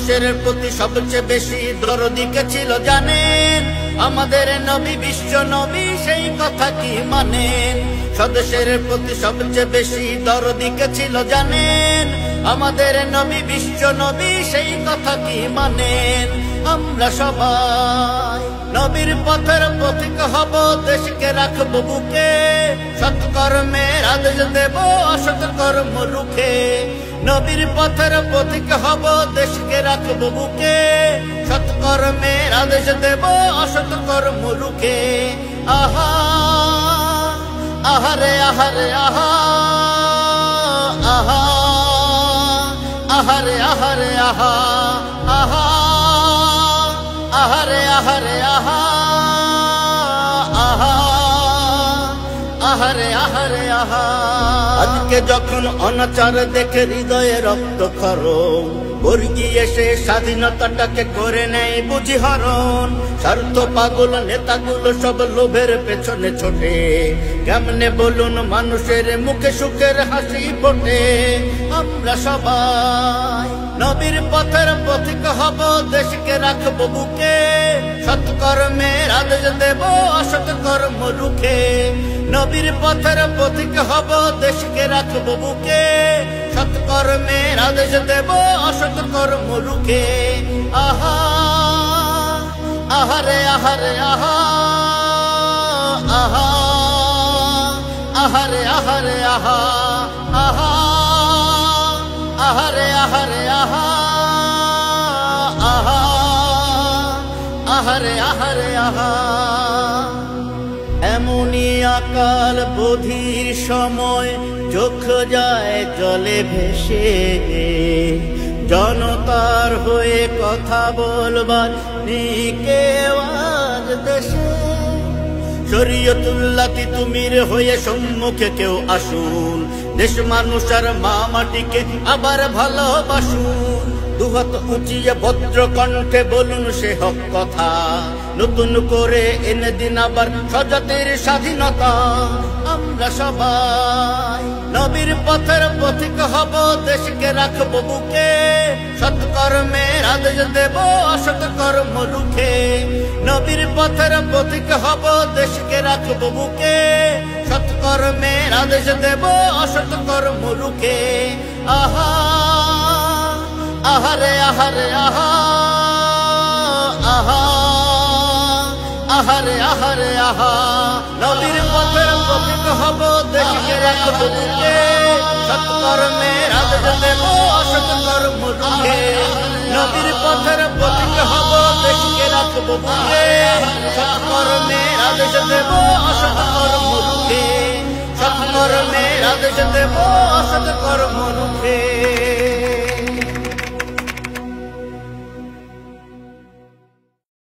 মানুষের প্রতি সবচেয়ে বেশি দরদি কে ছিল জানেন? আমাদের নবী, বিশ্ব নবী, সেই কথা কি মানেন? স্বদেশের প্রতি সবচেয়ে বেশি দরদি কে ছিল জানেন? আমাদের নবী, বিশ্ব নবী, সেই কথা কি মানেন? আমরা সবাই নবীর পথের পথিক হব, দেশকে রাখবো বুকে, সৎকর্মের আদেশ দেব, অসৎ কর্ম রুখে। নবীর পথের পথিক হব, দেশকে রাখবো বুকে, সৎকর্মের আদেশ দেব, অসৎ কর্ম রুখে। আহা আহারে আহারে আহা, আহা আহারে আহারে আহা, আহা আহারে আহারে আহা, আহা আহারে আহারে আহা। আজকে যখন অনাচার দেখে হৃদয়ে রক্ত খরণ, বর্গী এসে স্বাধীনতাটাকে করে নেয় বুঝি হরণ। স্বার্থ পাগল নেতাগুলো সব লোভের পেছনে ছোটে, কেমনে বলুন মানুষের মুখে সুখের হাসি ফোটে? আমরা সবাই নবীর পথের পথিক হব, দেশকে রাখবো বুকে, সৎকর্মের আদেশ দেব, অসৎ কর্ম রুখে। নবীর পথের পথিক হব, দেশকে রাখবো বুকে, সৎকর্মের আদেশ দেব, অসৎ কর্ম রুখে। আহা আহারে আহারে আহা, আহা আহারে আহারে আহা, আহা আহারে আহারে আহা, আহা আহারে আহারে আহা। এমনই আকাল বোধির সময় চোখ যায় জলে ভেসে, জনতার হয়ে কথা বলবার নেই কেউ আজ দেশে। শরীয়তুল্লাহ তিতুমির হয়ে সম্মুখে কেউ আসুন, দেশ মানুষ আর মা মাটিকে আবার ভালোবাসুন। দুহাত উঁচিয়ে ভদ্র কণ্ঠে বলুন সে হক কথা, নতুন করে এনে দিন আবার স্বজাতির স্বাধীনতা। আমরা সবাই নবীর পথের পথিক হব, দেশকে রাখবো বুকে, সৎকর্মের আদেশ দেব, অসৎ কর্ম রুখে। নবীর পথের পথিক হব, দেশকে রাখবো বুকে, সৎকর্মের আদেশ দেব, অসৎ কর্ম রুখে। আহা আহারে আহারে আহা, আহা আহারে আহারে আহা। নবীর পথের পথিক হব, দেশকে রাখবো বুকে, সৎকর্মের আদেশ দেব, অসৎ কর্ম রুখে। নবীর পথের পথিক হব, দেশকে রাখবো বুকে, সৎকর্মের আদেশ দেব, অসৎ কর্ম রুখে। সৎকর্মের আদেশ দেব, অসৎ কর্ম রুখে।